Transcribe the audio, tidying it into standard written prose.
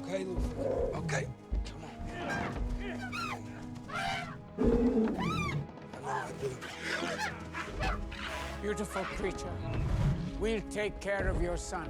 Okay, Lucifer. Okay. Come on. I know I do. Beautiful creature, we'll take care of your son.